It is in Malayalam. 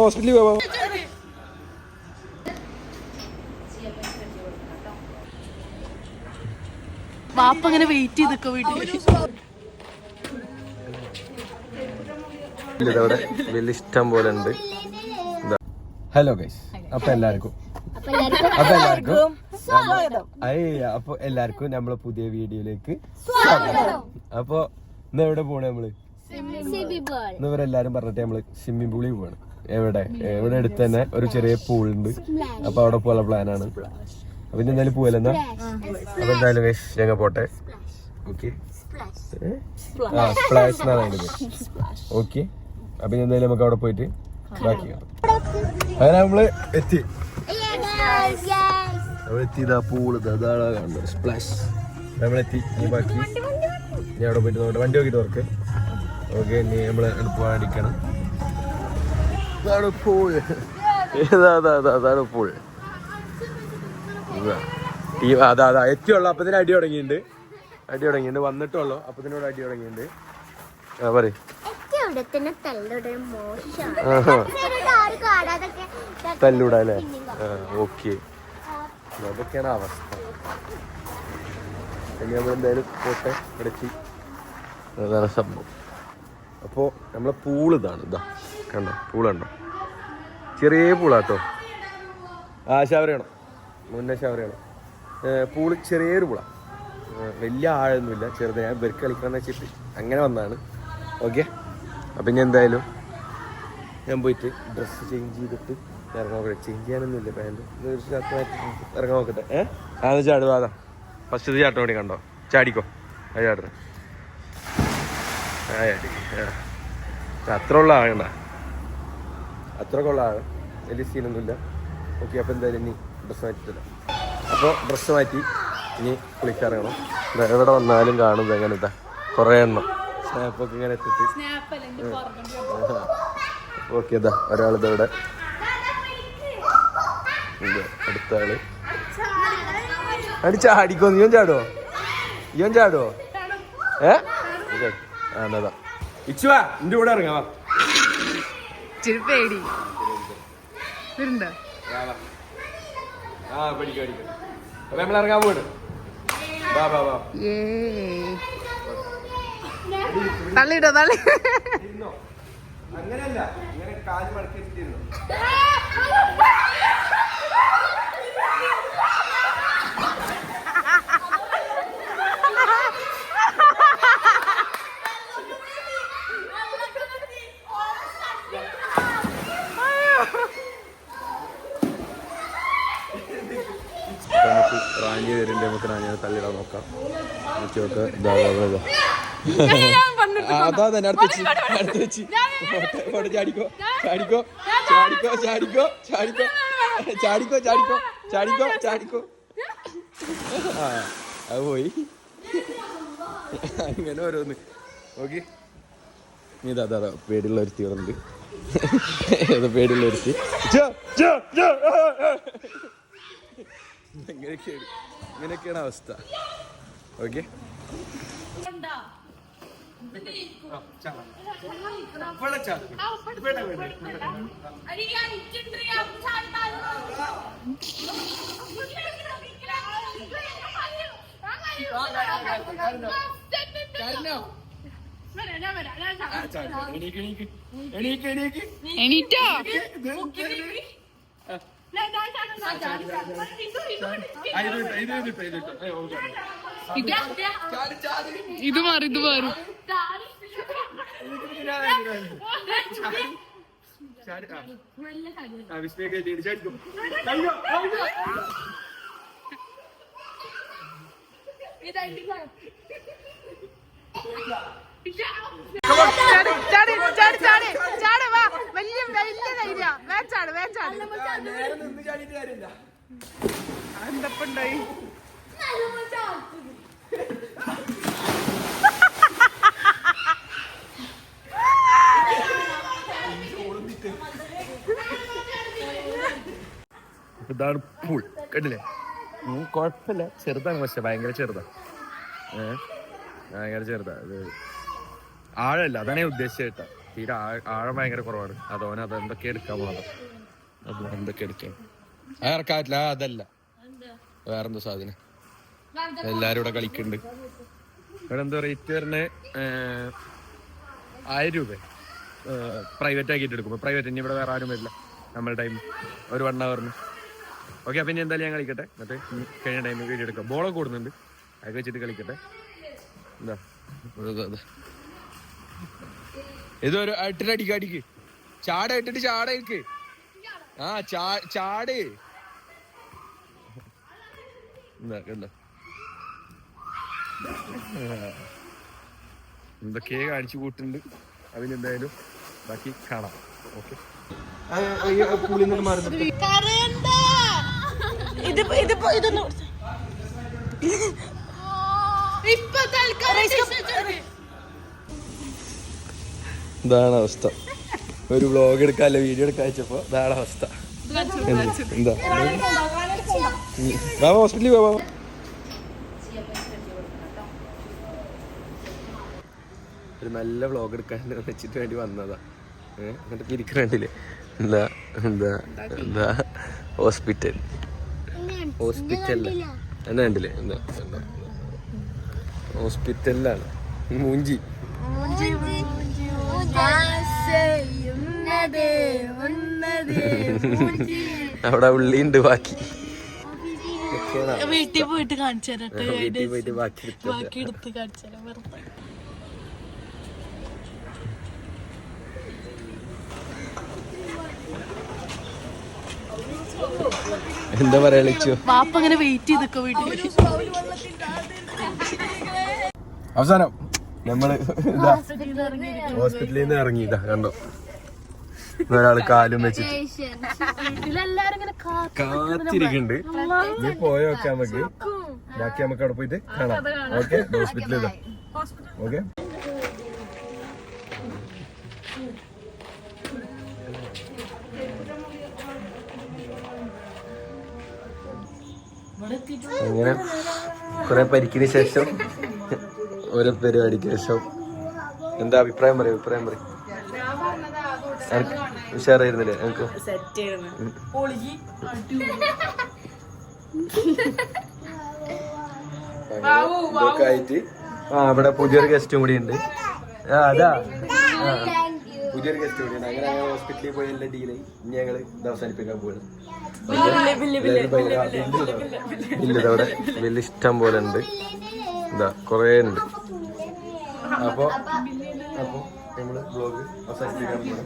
ഹോസ്പിറ്റലിൽ പോവാ. വാപ്പ അങ്ങനെ വെയിറ്റ് ചെയ്തൊക്കെ വീട്ടില്. ഇതവിടെ വലിയ ഇഷ്ടം പോലെ ഉണ്ട്. ഹലോ ഗൈസ്, അപ്പൊ എല്ലാവർക്കും നമ്മളെ പുതിയ വീഡിയോയിലേക്ക് സ്വാഗതം. അപ്പൊ ഇന്ന് എവിടെ പോണേ നമ്മള്? ഇന്ന് ഇവരെല്ലാരും പറഞ്ഞിട്ട് നമ്മള് സ്വിമ്മിംഗ് പൂളിൽ പോവാണ്. എവിടെ അടുത്ത് തന്നെ ഒരു ചെറിയ പൂളുണ്ട്. അപ്പൊ അവിടെ പോലെ പ്ലാനാണ്. അപ്പൊ എന്തായാലും പോവല്ലെന്നാ. അപ്പൊ എന്തായാലും ഗൈസ് ഞങ്ങൾ പോട്ടെ. ഓക്കെ, സ്പ്ലാഷ് എന്നാണ് അതിന്റെ പേര്. ഓക്കെ, അപ്പൊ എന്തായാലും നമുക്ക് അവിടെ പോയിട്ട് ബാക്കി അങ്ങനെ നമ്മള് എത്തിയതാ പൂള്. അതാണ് കണ്ടത് സ്പ്ലാഷ്. നമ്മളെത്തി. ഇനി ബാക്കി ഇനി അവിടെ പോയിട്ട് നോക്കട്ടെ. വണ്ടി നോക്കിട്ട് വർക്ക്. ഓക്കെ, ഇനി നമ്മള് പോകാണ്ടിരിക്കണം. അതാണ് പൂള്. അതാണ് പൂള്. അതാ എത്തിയുള്ളു. അപ്പത്തിന് അടി തുടങ്ങിയിട്ടുണ്ട്. വന്നിട്ടുള്ളൂ. അപ്പത്തിനോട് അടി തുടങ്ങിയിട്ടുണ്ട്. പറയും തല്ലൂടാ അല്ലേ? ഓക്കെ, അതൊക്കെയാണ് അവസ്ഥ. ഇനി നമ്മളെന്തായാലും പോട്ടെ. ഇടയ്ക്ക് അതാണ് സംഭവം. അപ്പോൾ നമ്മളെ പൂള് ഇതാണ്. ഇതാ കണ്ടോ, പൂളുണ്ടോ? ചെറിയ പൂളാട്ടോ. ഷവർ ചെയ്യണം, മുന്നേ ഷവർ ചെയ്യണം. പൂള് ചെറിയൊരു പൂള, വലിയ ആഴൊന്നുമില്ല, ചെറുത്. ഞാൻ ബെർക്ക് കളിക്കാന്ന് വെച്ചിട്ട് അങ്ങനെ വന്നതാണ്. ഓക്കെ, അപ്പം ഇനി എന്തായാലും ഞാൻ പോയിട്ട് ഡ്രസ്സ് ചേഞ്ച് ചെയ്തിട്ട് ഇറങ്ങാൻ നോക്കട്ടെ. ചേഞ്ച് ചെയ്യാനൊന്നുമില്ല, പാൻറ് ഇറങ്ങാൻ നോക്കട്ടെ. അതൊന്ന് ചാടുക. അതാ ഫസ്റ്റ് ചാട്ടം കൂടി കണ്ടോ? ചാടിക്കോ. അത് ചാടുന്നത് അത്ര ഉള്ള ആകണ്ട, അത്രയൊക്കെ ഉള്ള ആകെ വലിയ സീനൊന്നുമില്ല. ഓക്കെ, അപ്പോൾ എന്തായാലും ഇനി ഡ്രസ്സ് മാറ്റിട്ടില്ല. അപ്പോൾ ഡ്രസ്സ് മാറ്റി ഇനി കുളിക്കാറിയണം. എവിടെ വന്നാലും കാണുന്നത് എങ്ങനെ ഇതാ കുറേ എണ്ണം സ്നാപ്പൊക്കെ ഇങ്ങനെ എത്തിട്ട്. ഓക്കെ, ഇതാ ഒരാളിതവിടെ. അടുത്ത ആള് ചാടിക്കോ. നീയും ചാടുവോ? എന്നതാ ഇച്ചുവാ എന്റെ കൂടെ ഇറങ്ങാ. പേടി അപ്പൊ നമ്മൾ ഇറങ്ങാൻ പോയിട്ട് തള്ളിയിട്ടോ. അങ്ങനെയല്ല, ഇങ്ങനെ കാല് മടക്കി വെച്ചിട്ടിരുന്നു. നമുക്ക് റാഞ്ചി വരുന്നുണ്ട്. നമുക്ക് റാഞ്ചിനെ തള്ളിയിടാൻ നോക്കാം. അതാ തന്നെ അടുത്ത് വെച്ച് ചാടിക്കോ. അത് പോയി. അങ്ങനെ ഓരോന്ന്. ഓക്കെ, നീ ഇതാ പേടിയുള്ള ഒരുത്തി ഇവിടെ ഉണ്ട്. പേടിയുള്ള ഒരുത്തി. ഇങ്ങനെയൊക്കെയാണ് അവസ്ഥ. ഓക്കെ, എണീറ്റോ? ഇത് മാറി എന്തപ്പുണ്ടായി? ഇതാണ് പൂൾ. കണ്ടില്ലേ? കുഴപ്പമില്ല, ചെറുതാണ്. പക്ഷെ ഭയങ്കര ചെറുതാ. ഭയങ്കര ചെറുതാ. ഇത് ആഴല്ല, അതാണ് ഞാൻ ഉദ്ദേശിച്ചത് കേട്ടോ. തീരെ ആഴം ഭയങ്കര കുറവാണ്. അതോനെ അതെന്തൊക്കെ എടുക്കാൻ പോകണം, അത് എന്തൊക്കെ എടുക്കാം. ഇറക്കാറ്റില്ല, അതല്ല വേറെന്തോ സാധനം. എല്ലാരും ഇവിടെ കളിക്കുന്നുണ്ട്. ഇവിടെ എന്തോ റേറ്റ് വരുന്നത് 1000 രൂപ പ്രൈവറ്റ് ആക്കിയിട്ട് എടുക്കുമ്പോൾ. പ്രൈവറ്റ് ഇനി ഇവിടെ വേറെ ആരും വരില്ല നമ്മുടെ ടൈം, ഒരു 1 ഹവറിന്. ഓക്കെ, അപ്പം ഇനി എന്തായാലും ഞാൻ കളിക്കട്ടെ. എന്നിട്ട് കഴിഞ്ഞ ടൈമിൽ വീഡിയോ എടുക്കാം. ബോളൊക്കെ കൂടുന്നുണ്ട്, അതൊക്കെ വെച്ചിട്ട് കളിക്കട്ടെ. എന്താ ഇതൊരു അടിക്ക് ചാട ഇട്ടിട്ട് ചാടക്ക്. ആ ചാട് എന്താ എന്തൊക്കെയോ കാണിച്ചു കൂട്ടുണ്ട്. അതിനെന്തായാലും ബാക്കി കാണാം. ഓക്കെ, ഇതാണ് അവസ്ഥ. ഒരു വ്ളോഗ് എടുക്കാല്ല, വീഡിയോ എടുക്കാൻ വെച്ചപ്പോ ഇതാണ് അവസ്ഥ. എന്താ ഹോസ്പിറ്റലിൽ പോവാ. ഒരു നല്ല വ്ളോഗ് എടുക്കാൻ വെച്ചിട്ട് വേണ്ടി വന്നതാ. എന്നിട്ട് പിരിക്കണ്ടില്ലേ. എന്താ എന്താ എന്താ ഹോസ്പിറ്റലില് എന്നാ കണ്ടില്ലേ, എന്താ ഹോസ്പിറ്റലിലാണ്. മൂഞ്ചി അവിടെ ഉള്ളിയുണ്ട്. ബാക്കി വീട്ടിൽ പോയിട്ട് കാണിച്ചു തരട്ടെ. വീട്ടിൽ പോയിട്ട് ബാക്കി എടുത്ത് കാണിച്ചു തരാം വെറുതെ. എന്താ പറയാ ലിച്ചു, പാപ്പ അങ്ങനെ വെയിറ്റ് ചെയ്തൊക്കെ വീട്ടിൽ. അവസാനം നമ്മള് ഹോസ്പിറ്റലിൽ നിന്ന് ഇറങ്ങിയതാ. കണ്ടോ, ഒരാള് കാലും വെച്ചിട്ട് കാത്തിരിക്കുന്നുണ്ട്. നീ പോയോക്കെ നമുക്ക് ബാക്കി നമുക്ക് അവിടെ പോയിട്ട് കാണാം. ഓക്കെ, ഹോസ്പിറ്റലിൽ ഇതാ. ഓക്കെ, അങ്ങനെ കുറെ പരിക്കിന് ശേഷം ഓരോ പരിപാടിക്ക് ശേഷം എന്താ അഭിപ്രായം പറയും? ഉഷാറായിരുന്നില്ലേ എനിക്ക്? ഇതൊക്കെ ആയിട്ട് ഇവിടെ പുതിയൊരു ഗസ്റ്റും കൂടി ഉണ്ട്. പുതിയൊരു ഗസ്റ്റ് കൂടിയാണ്. അങ്ങനെ ഞങ്ങൾ ഹോസ്പിറ്റലിൽ പോയി എല്ലാ ഡീലായി. ഇനി ഞങ്ങള് ഇത് അവസാനിപ്പിക്കാൻ പോവാണ്. അവിടെ വലിയ ഇഷ്ടം പോലെ ഉണ്ട്. ഇതാ കൊറേ ഉണ്ട്. അപ്പൊ നമ്മള് ബ്ലോഗ് അവസാനിപ്പിക്കാൻ പോവാണ്.